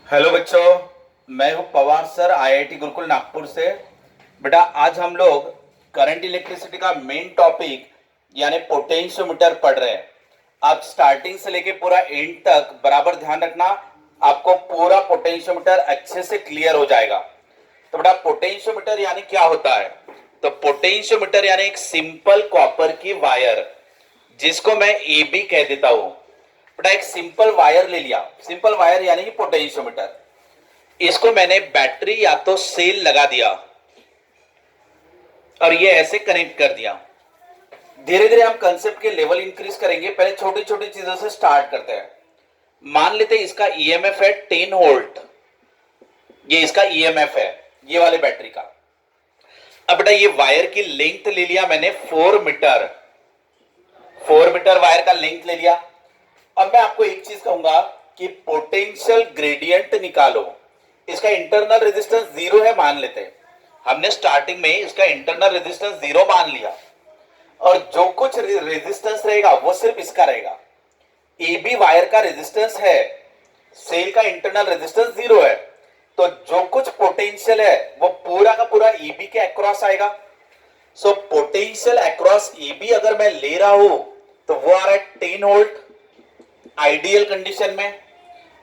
Hello बच्चों, मैं हूं पवार सर आईआईटी गुरुकुल नागपुर से। बेटा आज हम लोग करंट इलेक्ट्रिसिटी का मेन टॉपिक यानी पोटेंशियोमीटर पढ़ रहे हैं। आप स्टार्टिंग से लेके पूरा एंड तक बराबर ध्यान रखना, आपको पूरा पोटेंशियोमीटर अच्छे से क्लियर हो जाएगा। तो बेटा पोटेंशियोमीटर यानी क्या होता है? तो पोटेंशियोमीटर यानी एक सिंपल कॉपर की वायर जिसको मैं ए बी कह देता हूं। बेटा एक सिंपल वायर ले लिया, सिंपल वायर यानी कि पोटेंशियोमीटर। इसको मैंने बैटरी या तो सेल लगा दिया और ये ऐसे कनेक्ट कर दिया। धीरे धीरे हम कंसेप्ट के लेवल इंक्रीज करेंगे, पहले छोटी छोटी चीजों से स्टार्ट करते हैं। मान लेते हैं इसका ईएमएफ है 10 वोल्ट, ये इसका ईएमएफ है ये वाले बैटरी का। अब बेटा ये वायर की लेंथ ले लिया मैंने 4 मीटर, 4 मीटर वायर का लेंथ ले लिया। अब मैं आपको एक चीज कहूंगा कि पोटेंशियल ग्रेडियंट निकालो। इसका इंटरनल रेजिस्टेंस 0 है मान लेते हैं, हमने स्टार्टिंग में इसका इंटरनल रेजिस्टेंस 0 मान लिया और जो कुछ रेजिस्टेंस रहेगा वो सिर्फ इसका रहेगा। ए बी वायर का रेजिस्टेंस है, सेल का इंटरनल रेजिस्टेंस 0 है, तो जो कुछ पोटेंशियल है वो पूरा का पूरा ए बी के अक्रॉस आएगा। So potential across A B अगर मैं ले रहा हूं तो वो आ रहा है 10 वोल्ट आइडियल कंडीशन में।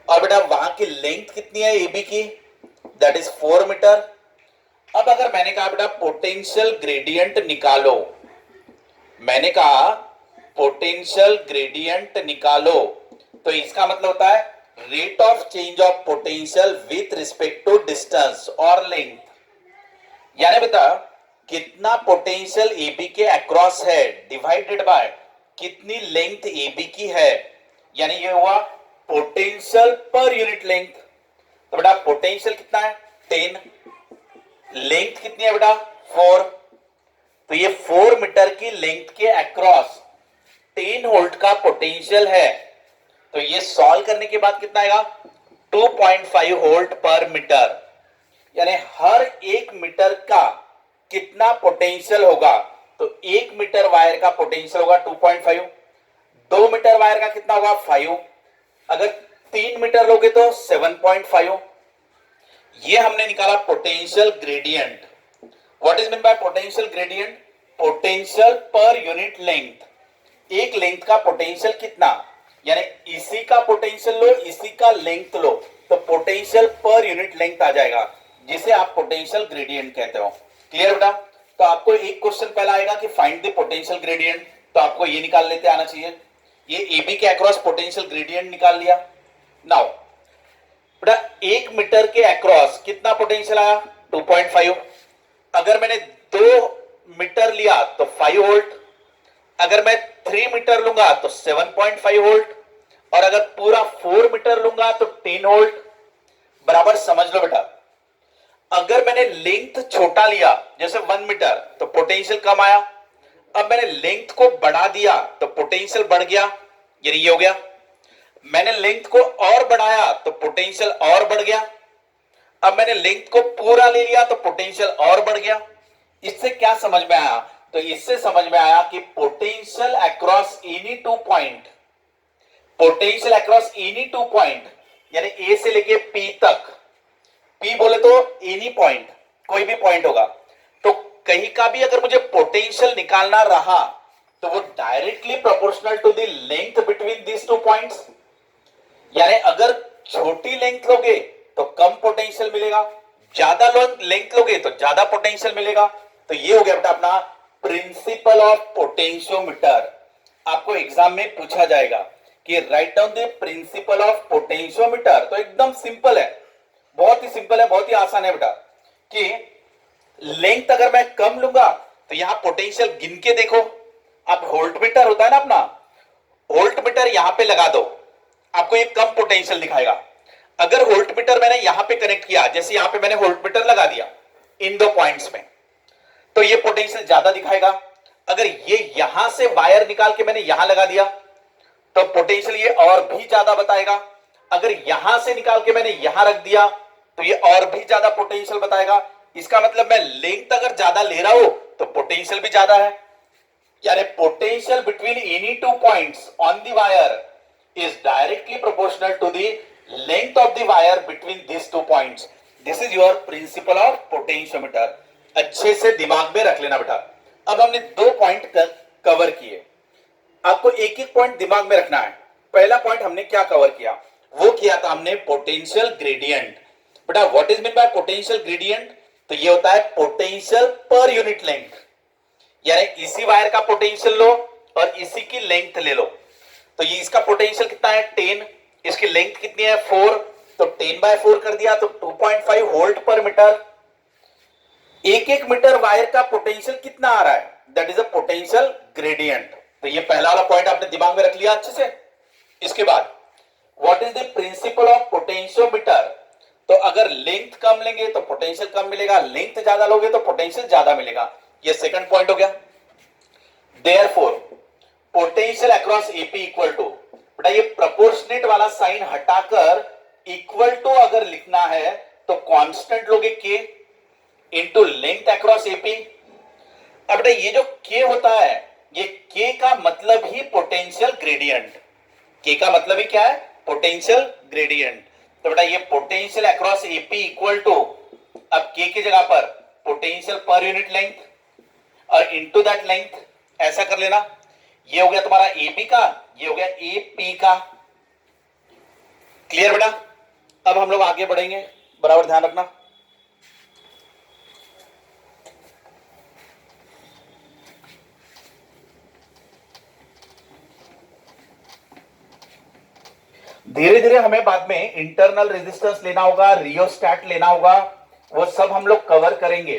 और बेटा वहां की लेंथ कितनी है एबी की? That is 4 metre. अब अगर मैंने कहा बेटा पोटेंशियल ग्रेडियंट निकालो, मैंने कहा पोटेंशियल ग्रेडियंट निकालो, तो इसका मतलब होता है rate of change of potential with respect to distance और लेंथ। यानी बेटा कितना पोटेंशियल एबी के अक्रॉस है डिवाइडेड बाय कितनी लेंथ एबी की है, यानी ये हुआ पोटेंशियल पर यूनिट लेंथ। तो बेटा पोटेंशियल कितना है 10, लेंथ कितनी है बेटा 4, तो ये 4 मीटर की लेंथ के अक्रॉस 10 वोल्ट का पोटेंशियल है। तो ये सॉल्व करने के बाद कितना आएगा 2.5 वोल्ट पर मीटर, यानी हर 1 मीटर का कितना पोटेंशियल होगा? तो 1 मीटर वायर का पोटेंशियल होगा 2.5, 2 मीटर वायर का कितना होगा 5, अगर 3 मीटर लोगे तो 7.5। ये हमने निकाला potential gradient. What is mean by potential gradient? Potential पर यूनिट लेंथ, एक लेंथ का पोटेंशियल कितना, यानी इसी का पोटेंशियल लो इसी का लेंथ लो तो पोटेंशियल पर यूनिट लेंथ आ जाएगा, जिसे आप पोटेंशियल ग्रेडियंट कहते हो। क्लियर बेटा? तो आपको एक क्वेश्चन पहला आएगा कि फाइंड द पोटेंशियल ग्रेडियंट, तो आपको ये निकाल लेते आना चाहिए। ये AB के अक्रॉस पोटेंशियल ग्रेडियंट निकाल लिया। नाउ बेटा 1 मीटर के अक्रॉस कितना पोटेंशियल आया 2.5, अगर मैंने 2 मीटर लिया तो 5 वोल्ट, अगर मैं 3 मीटर लूंगा तो 7.5 वोल्ट, और अगर पूरा 4 मीटर लूंगा तो 10 वोल्ट। बराबर समझ लो बेटा, अगर मैंने लेंथ छोटा लिया जैसे 1 मीटर तो पोटेंशियल कम आया, अब मैंने लेंथ को बढ़ा दिया तो पोटेंशियल बढ़ गया, यानी ये हो गया। मैंने लेंथ को और बढ़ाया तो पोटेंशियल और बढ़ गया, अब मैंने लेंथ को पूरा ले लिया तो पोटेंशियल और बढ़ गया। इससे क्या समझ में आया? तो इससे समझ में आया कि potential across any 2 point, potential across any 2 point यानी ए से लेके पी तक, पी बोले तो एनी पॉइंट, कोई भी पॉइंट होगा, तो कहीं का भी अगर मुझे पोटेंशियल निकालना रहा तो वो directly proportional to the length between these 2 points. यानी अगर छोटी लेंथ लोगे तो कम पोटेंशियल मिलेगा, ज्यादा लेंथ लोगे तो ज्यादा पोटेंशियल मिलेगा। तो ये हो गया बेटा अपना प्रिंसिपल ऑफ पोटेंशियोमीटर। आपको एग्जाम में पूछा जाएगा कि write down the principal of potentiometer, तो एकदम सिंपल है, बहुत ही सिंपल है, बहुत ही आसान है बेटा। कि लेंथ अगर मैं कम लूंगा तो यहां पोटेंशियल गिन के देखो, आप वोल्ट मीटर होता है ना अपना, वोल्ट मीटर यहां पे लगा दो, आपको ये कम पोटेंशियल दिखाएगा। अगर वोल्ट मीटर मैंने यहां पे कनेक्ट किया, जैसे यहां पे मैंने वोल्ट मीटर लगा दिया इन 2 पॉइंट्स में, तो ये पोटेंशियल ज्यादा दिखाएगा। अगर ये यहां से वायर निकाल के मैंने यहां लगा दिया तो पोटेंशियल ये और भी ज्यादा बताएगा। अगर यहां से निकाल के मैंने यहां रख दिया तो ये और भी ज्यादा पोटेंशियल बताएगा। इसका मतलब मैं लेंथ अगर ज्यादा ले रहा हूं तो पोटेंशियल भी ज्यादा है, यानी potential between any 2 points on the wire is directly proportional to the length of the wire between these two points. This is your principle of potentiometer. अच्छे से दिमाग में रख लेना बेटा. अब हमने दो पॉइंट कवर किए. आपको एक एक पॉइंट दिमाग में रखना है. पहला पॉइंट हमने क्या कवर किया? वो किया था हमने पोटेंशियल ग्रेडियंट. बेटा what is mean by potential gradient? तो ये होता है पोटेंशियल पर यूनिट लेंथ. यानी इसी वायर का पोटेंशियल लो और इसी की लेंथ ले लो. तो ये इसका पोटेंशियल कितना है 10, इसकी लेंथ कितनी है 4, तो 10/4 कर दिया तो 2.5 वोल्ट पर मीटर. एक एक मीटर वायर का पोटेंशियल कितना आ रहा है? That is a potential gradient. तो ये पहला वाला पॉइंट आपने दिमाग में रख लिया अच्छे से. इसके बाद what is the principal of potentiometer? तो अगर लेंथ कम लेंगे तो पोटेंशियल कम मिलेगा, लेंथ ज्यादा लोगे तो पोटेंशियल ज्यादा मिलेगा. ये सेकंड पॉइंट हो गया. Therefore potential across AP equal to, बेटा ये प्रोपोर्शनेट वाला साइन हटाकर इक्वल टू अगर लिखना है तो कांस्टेंट लोगे के इंटू लेंथ अक्रॉस एपी. अब बेटा ये जो के होता है ये के का मतलब ही पोटेंशियल ग्रेडियंट. के का मतलब ही क्या है? Potential gradient. तो बेटा ये potential across AP equal to, अब के की जगह पर पोटेंशियल पर यूनिट लेंथ और इनटू दैट लेंथ. ऐसा कर लेना. ये हो गया तुम्हारा एबी का, ये हो गया एपी का. क्लियर बेटा? अब हम लोग आगे बढ़ेंगे, बराबर ध्यान रखना. धीरे धीरे हमें बाद में इंटरनल रेजिस्टेंस लेना होगा, रियोस्टैट लेना होगा, वो सब हम लोग कवर करेंगे.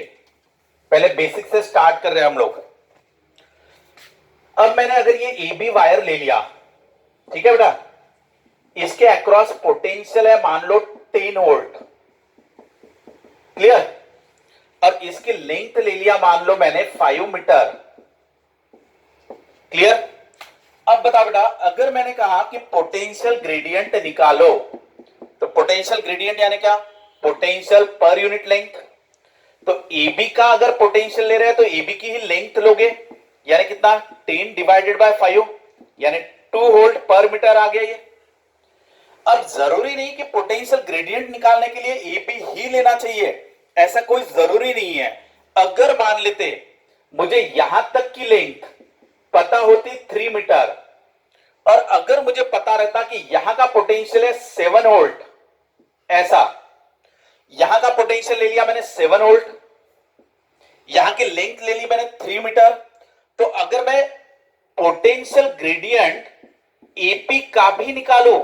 पहले बेसिक से स्टार्ट कर रहे हैं हम लोग. अब मैंने अगर ये ए बी वायर ले लिया, ठीक है बेटा, इसके अक्रॉस पोटेंशियल है मान लो 10 वोल्ट. क्लियर? और इसकी लेंथ ले लिया मान लो मैंने 5 मीटर. क्लियर? अब बता बेटा, अगर मैंने कहा कि पोटेंशियल ग्रेडियंट निकालो, तो पोटेंशियल ग्रेडियंट यानी क्या? पोटेंशियल पर यूनिट लेंथ. तो AB का अगर पोटेंशियल ले रहे हैं तो AB की ही लेंथ लोगे, यानी कितना 10 डिवाइडेड बाय 5, यानी 2 वोल्ट पर मीटर आ गया ये. अब जरूरी नहीं कि पोटेंशियल ग्रेडियंट निकालने के लिए AB ही लेना चाहिए, ऐसा कोई जरूरी नहीं है. अगर मान लेते मुझे यहां तक की लेंथ पता होती 3 मीटर और अगर मुझे पता रहता कि यहां का पोटेंशियल है 7 वोल्ट, ऐसा यहां का पोटेंशियल ले लिया मैंने 7 वोल्ट, यहां की लेंथ ले ली मैंने 3 मीटर, तो अगर मैं पोटेंशियल ग्रेडियंट एपी का भी निकालू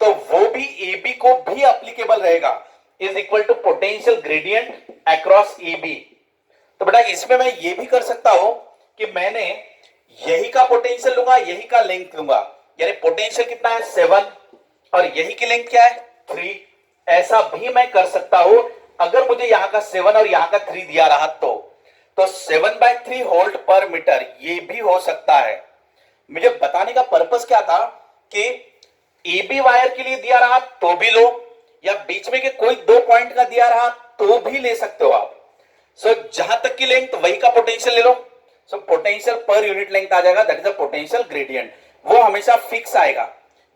तो वो भी एबी को भी एप्लीकेबल रहेगा, is equal to potential gradient across AB. तो बेटा इसमें मैं ये भी कर सकता हूं कि मैंने यही का पोटेंशियल लूंगा, यही का लेंथ लूंगा, यानी पोटेंशियल कितना है 7 और यही की लेंथ क्या है 3. ऐसा भी मैं कर सकता हूं अगर मुझे यहां का 7 और यहां का 3 दिया रहा तो 7/3 वोल्ट पर मीटर ये भी हो सकता है. मुझे बताने का पर्पस क्या था कि एबी वायर के लिए दिया रहा तो भी लो, या बीच में के कोई दो पॉइंट का दिया रहा तो भी ले सकते हो आप. सो जहां तक की लेंथ वही का पोटेंशियल ले लो. सो पोटेंशियल पर यूनिट लेंथ आ जाएगा, that is a potential gradient. वो हमेशा फिक्स आएगा.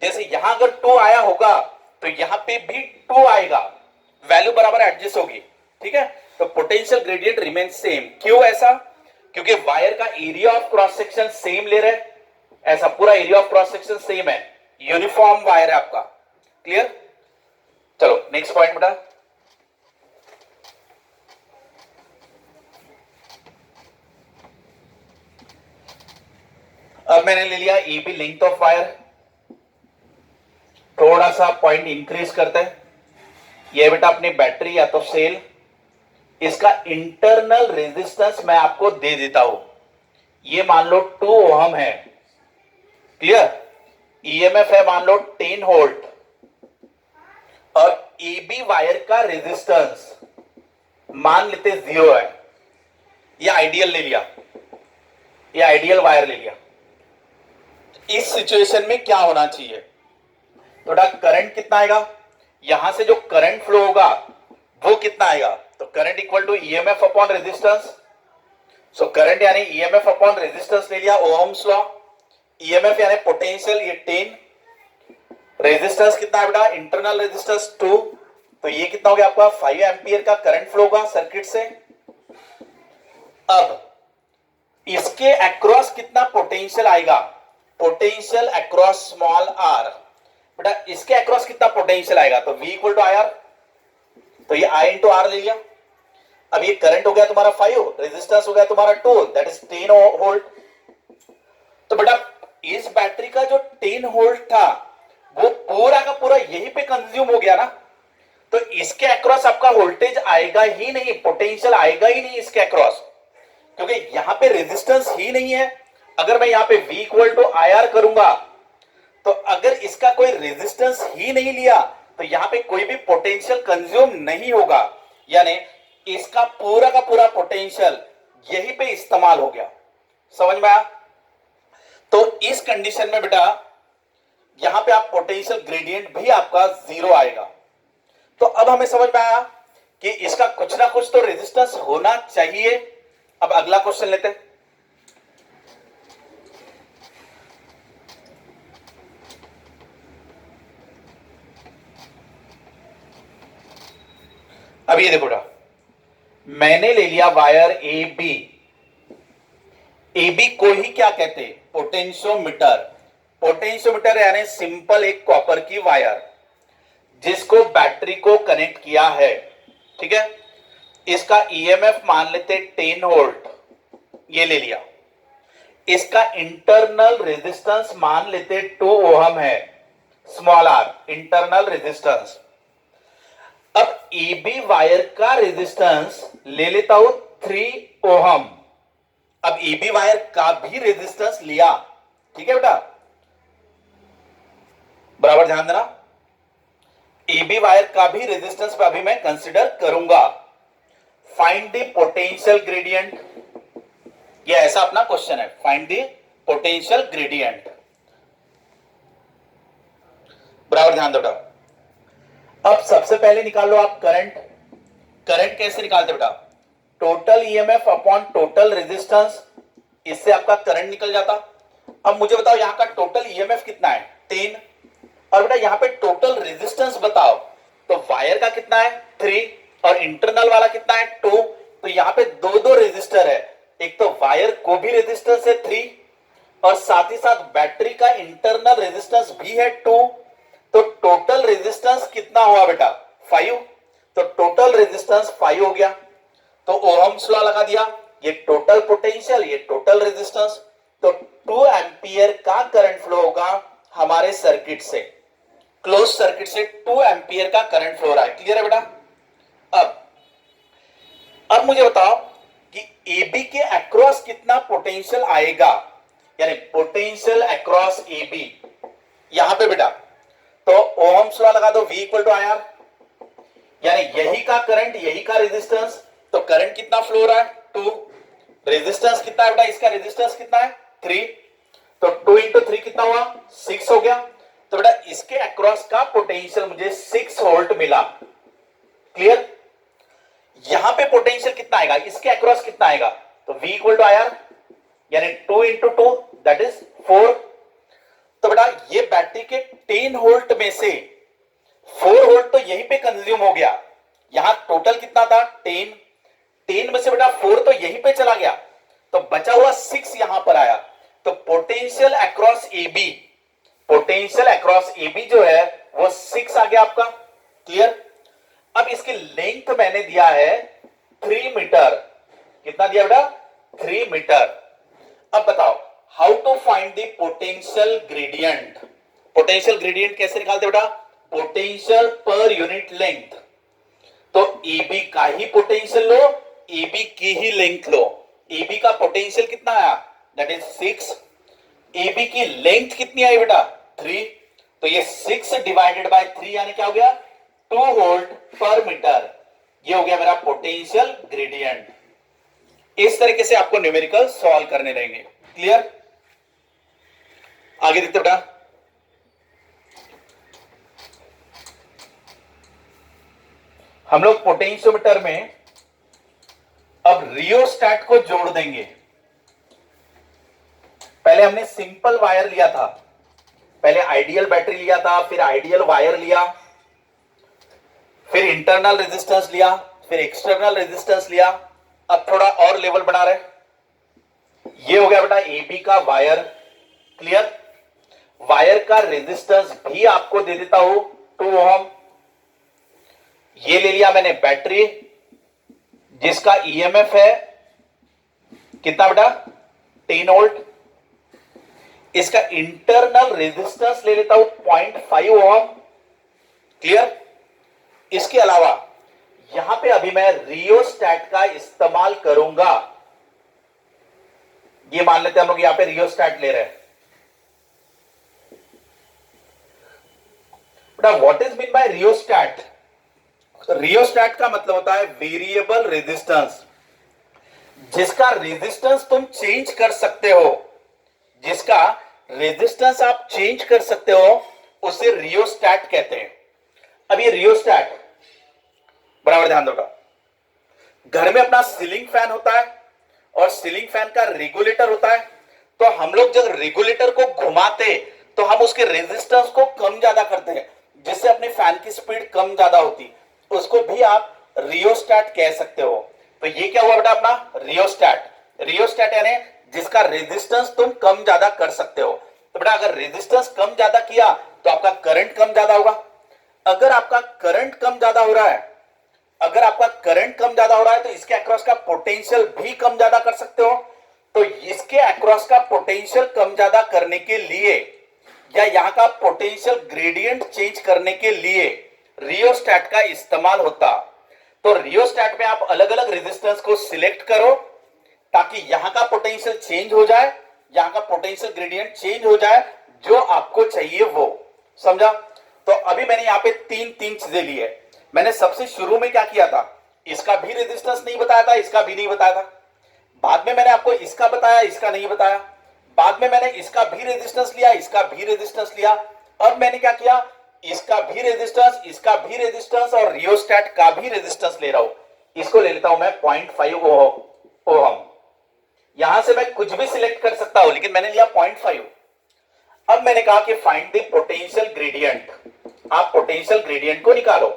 जैसे यहां अगर 2 आया होगा तो यहां पे भी 2 आएगा, वैल्यू बराबर एडजस्ट होगी. ठीक है? तो पोटेंशियल ग्रेडियंट रिमेन सेम. क्यों ऐसा? क्योंकि वायर का area of cross section same ले रहे, ऐसा पूरा area of cross section same है, यूनिफॉर्म वायर है आपका. क्लियर? चलो नेक्स्ट पॉइंट बेटा. अब मैंने ले लिया एबी लेंथ ऑफ वायर. थोड़ा सा पॉइंट इंक्रीज करते हैं. ये बेटा अपनी बैटरी या तो सेल, इसका इंटरनल रेजिस्टेंस मैं आपको दे देता हूं. ये मान लो 2 ओहम है. क्लियर? ईएमएफ है मान लो 10 वोल्ट और एबी वायर का रेजिस्टेंस मान लेते 0 है. ये आइडियल ले लिया, ये आइडियल वायर ले लिया. इस सिचुएशन में क्या होना चाहिए? थोड़ा करंट कितना आएगा? यहां से जो करंट फ्लो होगा वो कितना आएगा? तो current equal to EMF upon resistance. So current यानी ईएमएफ अपॉन रेजिस्टेंस ले लिया, ओहम्स लॉ. ईएमएफ यानी पोटेंशियल, ये 10 रेजिस्टेंस कितना है बेटा, इंटरनल रेजिस्टेंस 2, तो ये कितना हो गया आपका 5 एम्पियर का करंट फ्लो होगा सर्किट से। अब इसके अक्रॉस कितना पोटेंशियल आएगा, पोटेंशियल अक्रॉस स्मॉल आर, बेटा इसके अक्रॉस कितना पोटेंशियल आएगा, तो V equal to I R, तो ये I इंटू आर ले लिया। अब ये करंट हो गया तुम्हारा 5, रेजिस्टेंस हो गया तुम्हारा 2, दैट इज 10 वोल्ट। तो बेटा इस बैटरी का जो 10 वोल्ट था वो पूरा का पूरा यहीं पे कंज्यूम हो गया ना, तो इसके अक्रॉस आपका वोल्टेज आएगा ही नहीं, पोटेंशियल आएगा ही नहीं इसके अक्रॉस, क्योंकि यहां पे रेजिस्टेंस ही नहीं है। अगर मैं यहां पे V equal to I R करूंगा तो अगर इसका कोई रेजिस्टेंस ही नहीं लिया तो यहां पे कोई भी पोटेंशियल कंज्यूम नहीं होगा, यानी इसका पूरा का पूरा पोटेंशियल यहीं पे इस्तेमाल हो गया। समझ में आया? तो इस कंडीशन में बेटा यहां पे आप पोटेंशियल ग्रेडियंट भी आपका 0 आएगा। तो अब हमें समझ में आया कि इसका कुछ ना कुछ तो रेजिस्टेंस होना चाहिए। अब अगला क्वेश्चन लेते हैं। अब ये देखो बेटा, मैंने ले लिया wire A B, A B को ही क्या कहते हैं, पोटेंशियोमीटर। पोटेंशियोमीटर यानी सिंपल एक कॉपर की वायर जिसको बैटरी को कनेक्ट किया है, ठीक है। इसका ईएमएफ मान लेते 10 वोल्ट, ये ले लिया। इसका इंटरनल रेजिस्टेंस मान लेते 2 ओहम है, स्मॉल आर इंटरनल रेजिस्टेंस। अब ईबी वायर का रेजिस्टेंस ले लेता हूं 3 ओहम। अब ईबी वायर का भी रेजिस्टेंस लिया, ठीक है बेटा, बराबर ध्यान देना। ईबी वायर का भी रेजिस्टेंस पे अभी मैं कंसीडर करूंगा। फाइंड द पोटेंशियल ग्रेडियंट, ये ऐसा अपना क्वेश्चन है, फाइंड द पोटेंशियल ग्रेडियंट, बराबर ध्यान दो बेटा। अब सबसे पहले निकाल लो आप करंट। करंट कैसे निकालते बेटा, total EMF upon total resistance, इससे आपका करंट निकल जाता। अब मुझे बताओ यहां का टोटल ईएमएफ कितना है 10, और बेटा यहां पे टोटल रेजिस्टेंस बताओ, तो वायर का कितना है 3 और इंटरनल वाला कितना है 2, तो यहां पे दो रेजिस्टर है, एक तो वायर को भी रेजिस्टेंस है 3 और साथ ही साथ बैटरी का इंटरनल रेजिस्टेंस भी है 2, तो टोटल रेजिस्टेंस कितना हुआ बेटा 5, तो टोटल रेजिस्टेंस 5 हो गया। तो ओहम्स लॉ लगा दिया, ये टोटल पोटेंशियल ये टोटल रेजिस्टेंस, तो 2 एंपियर का करंट फ्लो होगा हमारे सर्किट से, क्लोज सर्किट से 2 एंपियर का करंट फ्लो रहा है। क्लियर है बेटा? अब मुझे बताओ कि AB के अक्रॉस कितना पोटेंशियल आएगा, यानी पोटेंशियल अक्रॉस AB यहां पे बेटा, तो ओहम्स लॉ लगा दो V equal to I R, यानी यही का करंट यही का रेजिस्टेंस, तो करंट कितना फ्लो हो रहा है 2, रेजिस्टेंस कितना है बेटा, इसका रेजिस्टेंस कितना है 3, तो 2 इंटू 3 कितना हुआ 6 हो गया। तो बेटा इसके अक्रॉस का पोटेंशियल मुझे 6 वोल्ट मिला। क्लियर? यहां पे पोटेंशियल कितना आएगा, इसके अक्रॉस कितना आएगा, तो V equal to I R, यानी 2 इंटू 2 दैट इज 4। तो बेटा ये बैटरी के 10 वोल्ट में से 4 वोल्ट तो यहीं पे कंज्यूम हो गया। यहां टोटल कितना था 10 में से बेटा 4 तो यहीं पे चला गया, तो बचा हुआ 6 यहां पर आया। तो potential across AB, potential across AB जो है वो 6 आ गया आपका। क्लियर? अब इसकी लेंथ मैंने दिया है 3 मीटर, कितना दिया बेटा 3 मीटर। अब बताओ how to find the potential gradient. Potential gradient कैसे निकालते बेटा, पोटेंशियल पर यूनिट लेंथ, तो AB का ही पोटेंशियल लो, AB की ही लेंथ लो। AB का पोटेंशियल कितना आया, दैट इज 6, AB की लेंथ कितनी आई बेटा 3, तो ये 6 डिवाइडेड बाय 3 यानी क्या हो गया 2 वोल्ट पर मीटर, ये हो गया मेरा पोटेंशियल ग्रेडियंट। इस तरीके से आपको न्यूमेरिकल सॉल्व करने रहेंगे। क्लियर? आगे देखते बेटा, हम लोग पोटेंशियोमीटर में अब रियोस्टैट को जोड़ देंगे। पहले हमने सिंपल वायर लिया था, पहले आइडियल बैटरी लिया था, फिर आइडियल वायर लिया, फिर इंटरनल रेजिस्टेंस लिया, फिर एक्सटर्नल रेजिस्टेंस लिया। अब थोड़ा और लेवल बढ़ा रहे, ये हो गया बेटा ए बी का वायर। क्लियर? वायर का रेजिस्टेंस भी आपको दे देता हूं 2 ओम। ये ले लिया मैंने बैटरी, जिसका ईएमएफ है कितना बेटा? 10 वोल्ट। इसका इंटरनल रेजिस्टेंस ले लेता हूं 0.5 ओम। क्लियर? इसके अलावा यहां पे अभी मैं रियोस्टैट का इस्तेमाल करूंगा। ये मान लेते हैं हम लोग यहां पे रियोस्टैट ले रहे हैं। बेटा what is mean by rheostat? Rheostat का मतलब होता है वेरिएबल रेजिस्टेंस, जिसका रेजिस्टेंस तुम चेंज कर सकते हो, जिसका रेजिस्टेंस आप चेंज कर सकते हो, उसे रियोस्टैट कहते हैं। अब ये रियोस्टैट बराबर ध्यान दो, घर में अपना सीलिंग फैन होता है और सीलिंग फैन का रेगुलेटर होता है। तो हम लोग जब रेगुलेटर को घुमाते तो हम उसके रेजिस्टेंस को कम ज्यादा करते हैं, जिससे अपने फैन की स्पीड कम ज्यादा होती, उसको भी आप रियोस्टैट कह सकते हो। तो ये क्या हुआ बेटा अपना रियोस्टैट? रियोस्टैट यानी जिसका रेजिस्टेंस तुम कम ज्यादा कर सकते हो। तो बेटा अगर रेजिस्टेंस कम ज्यादा किया तो आपका करंट कम ज्यादा होगा। अगर आपका करंट कम ज्यादा हो रहा है, अगर आपका करंट कम ज्यादा हो रहा है तो इसके अक्रॉस का पोटेंशियल भी कम ज्यादा कर सकते हो। तो इसके अक्रॉस का पोटेंशियल कम ज्यादा करने के लिए या यहां का पोटेंशियल ग्रेडियंट चेंज करने के लिए रियोस्टैट का इस्तेमाल होता। तो रियोस्टैट में आप अलग अलग रेजिस्टेंस को सिलेक्ट करो ताकि यहां का पोटेंशियल चेंज हो जाए, यहां का पोटेंशियल ग्रेडियंट चेंज हो जाए, जो आपको चाहिए वो। समझा? तो अभी मैंने यहां पे तीन चीजें ली है। मैंने सबसे शुरू में क्या किया था? इसका भी रेजिस्टेंस नहीं बताया था, इसका भी नहीं बताया था। बाद में मैंने आपको इसका बताया, इसका नहीं बताया। बाद में मैंने इसका भी रेजिस्टेंस लिया, इसका भी रेजिस्टेंस लिया। अब मैंने क्या किया? इसका भी रेजिस्टेंस, इसका भी रेजिस्टेंस और रियोस्टैट का भी रेजिस्टेंस ले रहा हूं। इसको ले लेता हूं मैं 0.5 ओम। यहां से मैं कुछ भी सिलेक्ट कर सकता हूं, लेकिन मैंने लिया 0.5। अब मैंने कहा कि फाइंड द पोटेंशियल ग्रेडियंट। आप पोटेंशियल ग्रेडियंट को निकालो।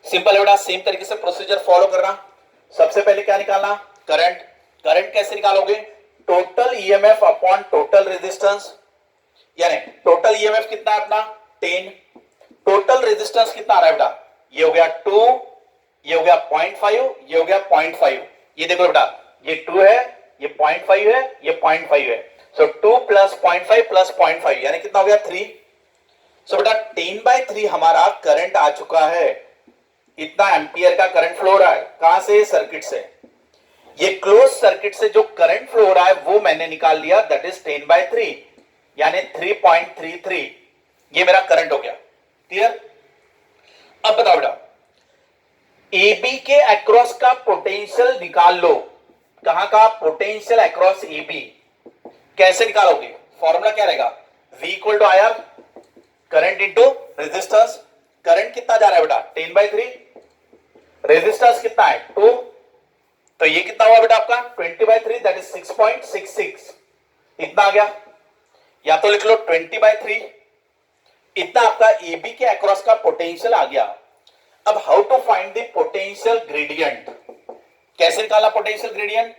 सिंपल है बेटा, सेम तरीके से प्रोसीजर फॉलो करना। सबसे पहले क्या निकालना? करंट। करंट कैसे निकालोगे? Total EMF upon total resistance, यानी टोटल ईएमएफ कितना है अपना? 10। टोटल रेजिस्टेंस कितना आ रहा है बेटा? ये हो गया 2, ये हो गया 0.5, ये हो गया 0.5। ये देखो बेटा, ये 2 है, ये 0.5 है, ये 0.5 है। सो 2 प्लस 0.5 प्लस 0.5 यानी कितना हो गया? 3। सो बेटा 10/3 हमारा करंट आ चुका है। इतना एम्पियर का करंट फ्लो हो रहा है। कहां से? सर्किट से। ये क्लोज सर्किट से जो करंट फ्लो हो रहा है वो मैंने निकाल लिया, दैट इज 10/3 यानी 3.33। ये मेरा करंट हो गया। क्लियर? अब बताओ बेटा, AB के अक्रॉस का पोटेंशियल निकाल लो। कहां का पोटेंशियल अक्रॉस AB? कैसे निकालोगे? फॉर्मूला क्या रहेगा? V equal to IR, current into resistance. Current कितना जा रहा है बेटा? 10/3। रेजिस्टेंस कितना है? 2। तो ये कितना हुआ बेटा आपका? 20/3 दैट इज 6.66। इतना आ गया। या तो लिख लो 20/3। इतना आपका AB के अक्रॉस का पोटेंशियल आ गया। अब how to find the potential gradient? कैसे निकालना पोटेंशियल ग्रेडियंट?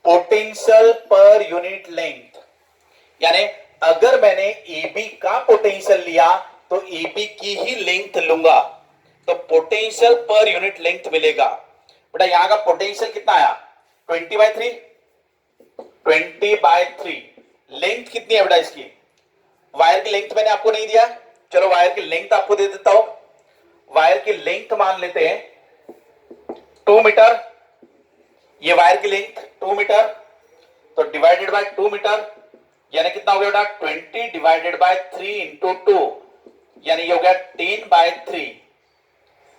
पोटेंशियल पर यूनिट लेंथ, यानी अगर मैंने AB का पोटेंशियल लिया तो AB की ही लेंथ लूंगा तो पोटेंशियल पर यूनिट लेंथ मिलेगा। बेटा यहां का पोटेंशियल कितना आया? 20/3। 20/3 लेंथ कितनी है बेटा इसकी? वायर की लेंथ मैंने आपको नहीं दिया, चलो वायर की लेंथ आपको दे देता हूं। वायर की लेंथ मान लेते हैं 2 मीटर। ये वायर की लेंथ 2 मीटर, तो डिवाइडेड बाय 2 मीटर यानी कितना हो गया बेटा? 20 डिवाइडेड बाय 3 इंटू 2 यानी ये हो गया 10/3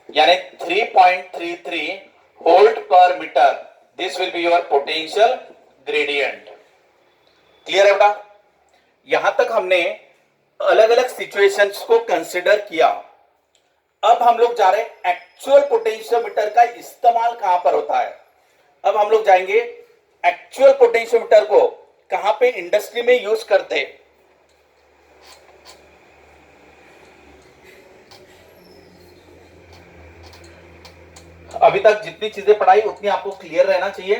यानी 3.33 volt per metre. This will be your potential gradient. Clear है बेटा? यहां तक हमने अलग अलग सिचुएशंस को कंसिडर किया। अब हम लोग जा रहे हैं एक्चुअल पोटेंशियोमीटर का इस्तेमाल कहां पर होता है। अब हम लोग जाएंगे एक्चुअल पोटेंशियोमीटर को कहां पे इंडस्ट्री में यूज करते हैं। अभी तक जितनी चीजें पढ़ाई उतनी आपको क्लियर रहना चाहिए,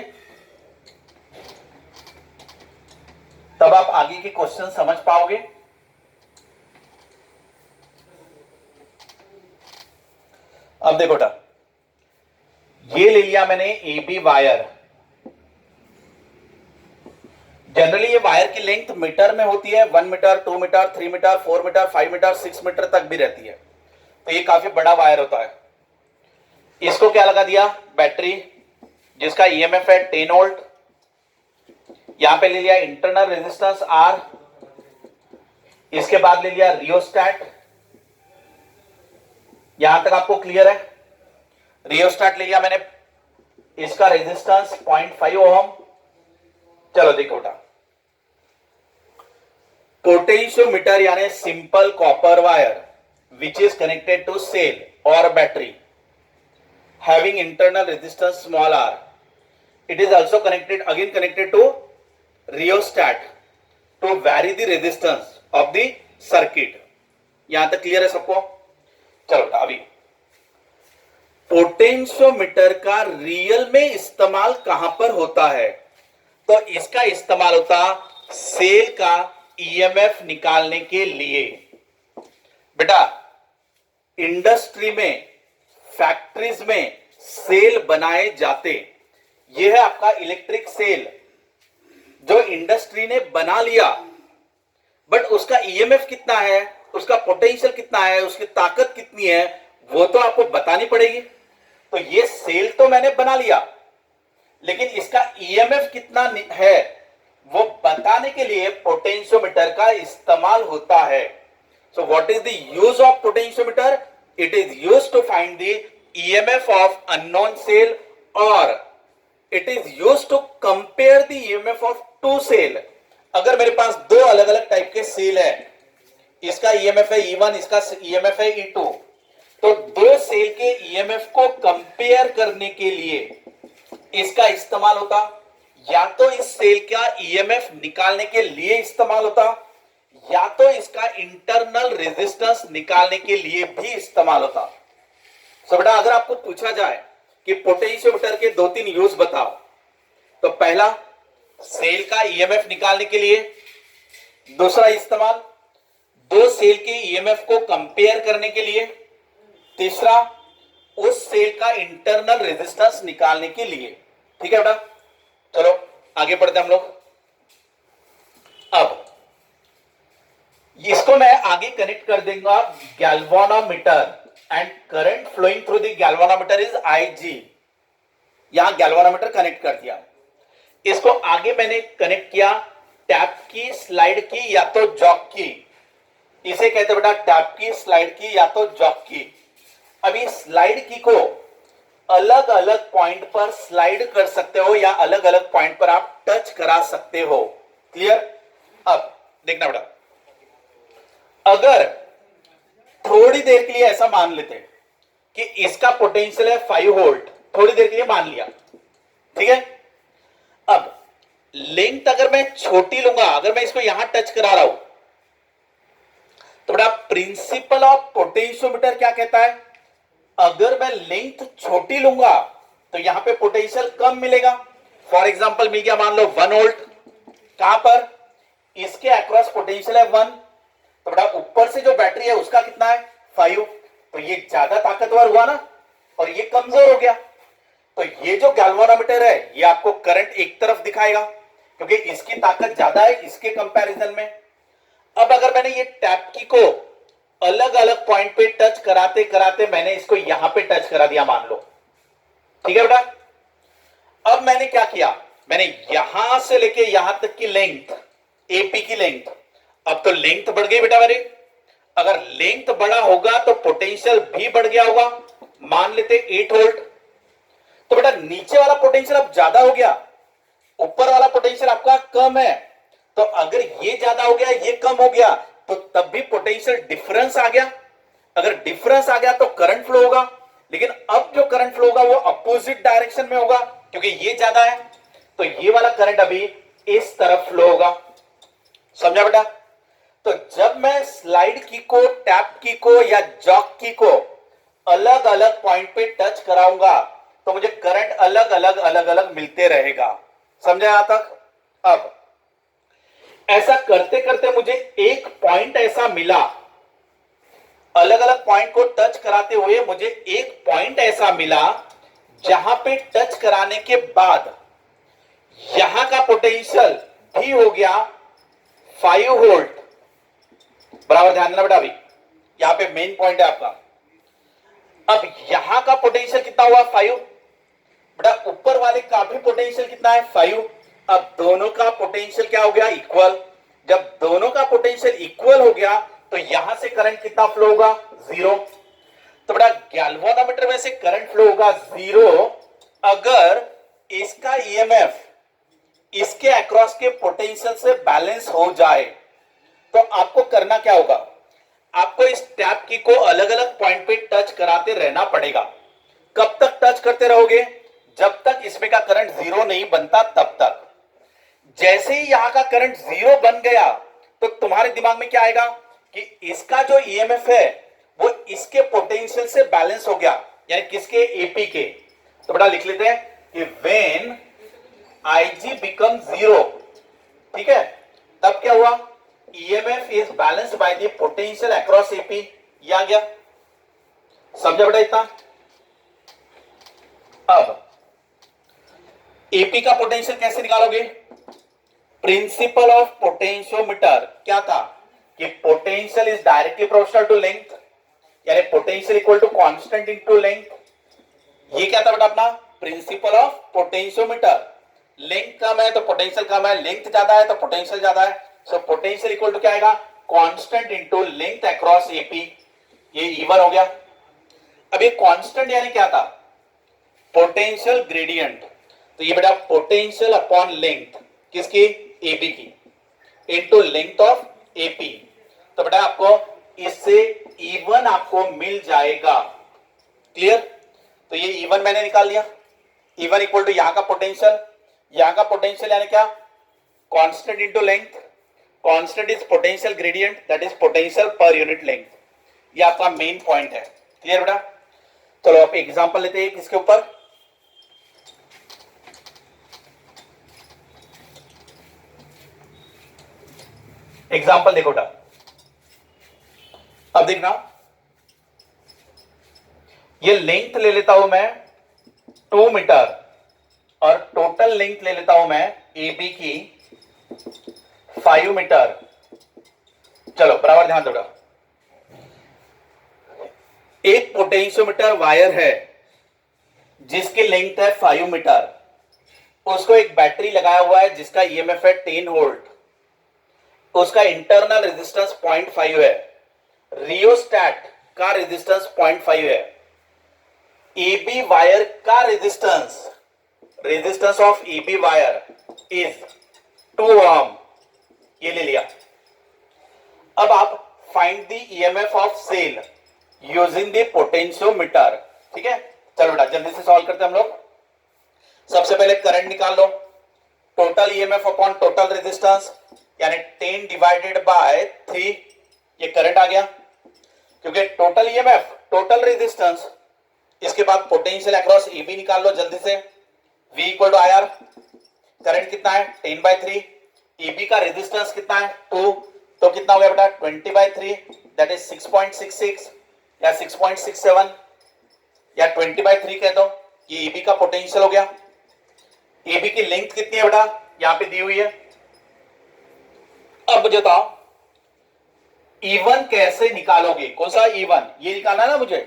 तब आप आगे के क्वेश्चन समझ पाओगे। अब देखो बेटा, ये ले लिया मैंने ए बी वायर। जनरली ये वायर की लेंथ मीटर में होती है, 1 metre, 2 metre, 3 metre, 4 metre, 5 metre, 6 metre तक भी रहती है, तो ये काफी बड़ा वायर होता है। इसको क्या लगा दिया, बैटरी, जिसका ईएमएफ है 10 वोल्ट। यहां पे ले लिया इंटरनल रेजिस्टेंस आर, इसके बाद ले लिया रियोस्टैट। यहां तक आपको क्लियर है। रियोस्टैट ले लिया मैंने, इसका रेजिस्टेंस 0.5 ओम। चलो देखो बेटा, पोटेंशियोमीटर यानी simple copper wire which is connected to cell और battery having internal resistance small r. It is also connected to rheostat to vary the resistance of the circuit. यहां तक क्लियर है सबको? चलो अभी पोटेंशियोमीटर का रियल में इस्तेमाल कहां पर होता है, तो इसका इस्तेमाल होता सेल का ईएमएफ निकालने के लिए। बेटा इंडस्ट्री में, फैक्ट्रीज में सेल बनाए जाते, यह है आपका इलेक्ट्रिक सेल जो इंडस्ट्री ने बना लिया, बट उसका ईएमएफ कितना है, उसका पोटेंशियल कितना है, उसकी ताकत कितनी है, वो तो आपको बतानी पड़ेगी। तो ये सेल तो मैंने बना लिया, लेकिन इसका ईएमएफ कितना है वो बताने के लिए पोटेंशियोमीटर का इस्तेमाल होता है। So what is the use of potentiometer? It is used to find the EMF of unknown cell, or it is used to compare the EMF of two cell. अगर मेरे पास दो अलग अलग टाइप के सेल है, इसका EMF है E1, इसका EMF है E2, तो दो सेल के EMF को कंपेयर करने के लिए इसका इस्तेमाल होता, या तो इस सेल का EMF निकालने के लिए इस्तेमाल होता, या तो इसका इंटरनल रेजिस्टेंस निकालने के लिए भी इस्तेमाल होता। सो बेटा अगर आपको पूछा जाए कि पोटेंशियोमीटर के 2-3 यूज बताओ, तो पहला सेल का ईएमएफ निकालने के लिए, दूसरा इस्तेमाल दो सेल के ईएमएफ को कंपेयर करने के लिए, तीसरा उस सेल का इंटरनल रेजिस्टेंस निकालने के लिए। ठीक है बेटा, चलो आगे बढ़ते हम लोग। अब इसको मैं आगे कनेक्ट कर दूंगा galvanometer, and current flowing through the galvanometer is IG। यहां गैल्वानोमीटर कनेक्ट कर दिया, इसको आगे मैंने कनेक्ट किया टैप की, स्लाइड की या तो जॉक की। इसे कहते हैं बेटा टैप की, स्लाइड की या तो जॉक की। अभी स्लाइड की को अलग अलग पॉइंट पर स्लाइड कर सकते हो, या अलग अलग पॉइंट पर आप टच करा सकते हो। क्लियर? अब देखना बेटा, अगर थोड़ी देर के लिए ऐसा मान लेते हैं कि इसका पोटेंशियल है 5 वोल्ट, थोड़ी देर के लिए मान लिया, ठीक है। अब लेंथ अगर मैं छोटी लूंगा, अगर मैं इसको यहां टच करा रहा हूं, तो बेटा प्रिंसिपल ऑफ पोटेंशियोमीटर क्या कहता है, अगर मैं लेंथ छोटी लूंगा तो यहां पे पोटेंशियल कम मिलेगा। फॉर एग्जांपल मिल गया मान लो 1 वोल्ट, कहां पर, इसके अक्रॉस पोटेंशियल है 1, तो बेटा ऊपर से जो बैटरी है उसका कितना है 5, तो ये ज्यादा ताकतवर हुआ ना, और ये कमजोर हो गया। तो ये जो गैल्वानोमीटर है ये आपको करंट एक तरफ दिखाएगा, क्योंकि इसकी ताकत ज्यादा है इसके कंपैरिजन में। अब अगर मैंने ये टैप की को अलग अलग पॉइंट पे टच कराते कराते मैंने इसको यहां पे टच करा दिया मान लो, ठीक है बेटा। अब मैंने क्या किया, मैंने यहां से लेके यहां तक की लेंथ, एपी की लेंथ, अब तो लेंथ बढ़ गई बेटा मेरी। अगर लेंथ बड़ा होगा तो पोटेंशियल भी बढ़ गया होगा, मान लेते 8 वोल्ट। तो बेटा नीचे वाला पोटेंशियल अब ज्यादा हो गया, ऊपर वाला पोटेंशियल आपका कम है। तो अगर ये ज्यादा हो गया ये कम हो गया तो तब भी पोटेंशियल डिफरेंस आ गया। अगर डिफरेंस आ गया तो करंट फ्लो होगा, लेकिन अब जो करंट फ्लो होगा वो अपोजिट डायरेक्शन में होगा, क्योंकि ये ज्यादा है। तो ये वाला करंट अभी इस तरफ फ्लो होगा, समझा बेटा। तो जब मैं स्लाइड की को, टैप की को या जॉक की को अलग अलग पॉइंट पे टच कराऊंगा तो मुझे करंट अलग अलग अलग अलग मिलते रहेगा। समझे यहां तक? अब ऐसा करते करते मुझे एक पॉइंट ऐसा मिला, अलग अलग पॉइंट को टच कराते हुए मुझे एक पॉइंट ऐसा मिला जहां पे टच कराने के बाद यहां का पोटेंशियल भी हो गया 5 वोल्ट। बराबर ध्यान देना बेटा, अभी यहां पे मेन पॉइंट है आपका। अब यहां का पोटेंशियल कितना हुआ? 5। बेटा ऊपर वाले का भी पोटेंशियल कितना है? 5। अब दोनों का पोटेंशियल क्या हो गया? इक्वल। जब दोनों का पोटेंशियल इक्वल हो गया तो यहां से करंट कितना फ्लो होगा? 0। तो बेटा गैल्वेनोमीटर में से करंट फ्लो होगा 0 अगर इसका ईएमएफ इसके अक्रॉस के पोटेंशियल से बैलेंस हो जाए। तो आपको करना क्या होगा? आपको इस टैप की को अलग अलग पॉइंट पे टच कराते रहना पड़ेगा। कब तक टच करते रहोगे? जब तक इसमें का करंट 0 नहीं बनता तब तक। जैसे ही यहां का करंट 0 बन गया तो तुम्हारे दिमाग में क्या आएगा कि इसका जो ईएमएफ है वो इसके पोटेंशियल से बैलेंस हो गया, यानी किसके? एपी के। तो बेटा लिख लेते हैं कि व्हेन IG बिकम 0, ठीक है, तब क्या हुआ? EMF is balanced by the potential across AP। ये आ गया। समझा बेटा इतना? अब AP का पोटेंशियल कैसे निकालोगे? प्रिंसिपल ऑफ पोटेंशियोमीटर क्या था कि potential is directly proportional to length, यानी potential equal to constant into length. ये क्या था बेटा अपना? Principle of potentiometer. लेंथ कम है तो पोटेंशियल कम है, लेंथ ज्यादा है तो पोटेंशियल ज्यादा है। सो पोटेंशियल इक्वल टू क्या आएगा? Constant into length across AP. ये इवन हो गया। अब ये कांस्टेंट यानी क्या था? Potential gradient. तो ये बेटा पोटेंशियल अपॉन लेंथ किसकी? एपी की, इनटू लेंथ ऑफ एपी। तो बेटा आपको इससे इवन आपको मिल जाएगा। क्लियर? तो ये इवन मैंने निकाल लिया। इवन इक्वल टू यहां का पोटेंशियल, यहां का पोटेंशियल यानी क्या? Constant into length. Constant is potential gradient, that is potential पर यूनिट लेंथ। ये आपका मेन पॉइंट है। क्लियर बेटा? चलो आप एग्जांपल लेते हैं इसके ऊपर। एग्जांपल देखो बेटा, अब देखना, ये लेंथ ले लेता हूं मैं 2 मीटर और टोटल लेंथ ले लेता हूं मैं AB की 5 मीटर। चलो बराबर ध्यान दो बेटा, एक पोटेंशियोमीटर वायर है जिसकी लेंथ है 5 मीटर, उसको एक बैटरी लगाया हुआ है जिसका ईएमएफ है 10 वोल्ट, उसका इंटरनल रेजिस्टेंस 0.5 है, रियोस्टैट का रेजिस्टेंस 0.5 है, एबी वायर का resistance of AB wire is 2 ohm. ये ले लिया। अब आप find the EMF of cell using the potentiometer. ठीक है, चलो बेटा जल्दी से सॉल्व करते हैं हम लोग। सबसे पहले करंट निकाल लो, total EMF upon total resistance यानी 10 डिवाइडेड बाय 3, ये करंट आ गया। क्योंकि टोटल ईएमएफ टोटल रेजिस्टेंस, इसके बाद पोटेंशियल अक्रॉस एबी निकाल लो जल्दी से। V equal to IR, current कितना है 10/3, एबी का रेजिस्टेंस कितना है 2, तो कितना हो गया बेटा 20/3, दैट इज 6.66 या 6.67 या 20/3 कह दो। ये एबी का पोटेंशियल हो गया। एबी की लेंथ कितनी है बेटा? यहां पे दी हुई है। अब मुझे बताओ E1 कैसे निकालोगे? कौन सा E1? ये निकालना है ना मुझे।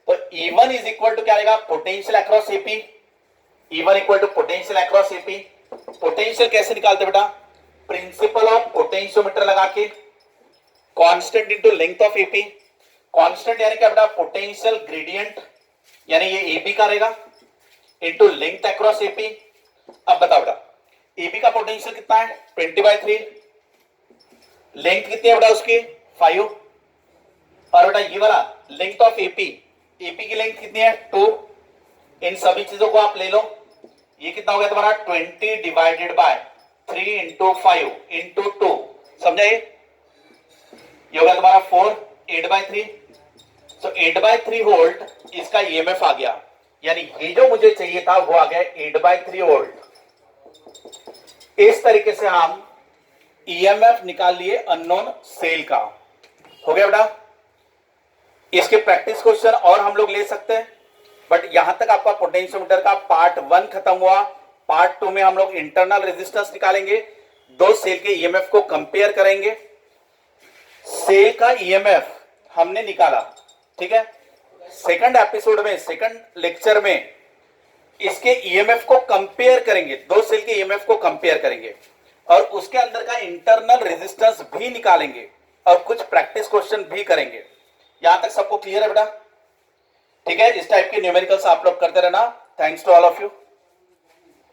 तो E1 इज इक्वल टू क्या आएगा? Potential across AP. E1 equal to potential across AP. Potential कैसे निकालते बेटा? प्रिंसिपल ऑफ पोटेंशियोमीटर लगा के, constant into length of AP. Constant यानी क्या बेटा? पोटेंशियल ग्रेडियंट, यानी ये एबी का रहेगा, इनटू लेंथ अक्रॉस एपी। अब बताओ बेटा एबी का पोटेंशियल कितना है 20/3, लेंथ कितनी है बेटा उसकी 5, और बेटा ये वाला लेंथ ऑफ एपी, एपी की लेंथ कितनी है 2। इन सभी चीजों को आप ले लो। ये कितना हो गया तुम्हारा 20 डिवाइडेड बाय 3 इंटू 5 इंटू 2, समझा? ये हो गया तुम्हारा 4, 8/3। तो 8/3 वोल्ट इसका ईएमएफ आ गया। यानी ये जो मुझे चाहिए था वो आ गया 8/3 वोल्ट। इस तरीके से हम ईएमएफ निकाल लिए अननोन सेल का। हो गया बेटा। इसके प्रैक्टिस क्वेश्चन और हम लोग ले सकते हैं, बट यहां तक आपका पोटेंशियोमीटर का पार्ट 1 खत्म हुआ। पार्ट 2 में हम लोग इंटरनल रेजिस्टेंस निकालेंगे, दो सेल के ईएमएफ को कंपेयर करेंगे। सेल का ईएमएफ हमने निकाला, ठीक है। सेकंड एपिसोड में, सेकंड लेक्चर में इसके ईएमएफ को कंपेयर करेंगे, दो सेल के ईएमएफ को कंपेयर करेंगे और उसके अंदर का इंटरनल रेजिस्टेंस भी निकालेंगे और कुछ प्रैक्टिस क्वेश्चन भी करेंगे। यहां तक सबको क्लियर है बेटा? ठीक है। इस टाइप के न्यूमेरिकल्स आप लोग करते रहना। Thanks to all of you.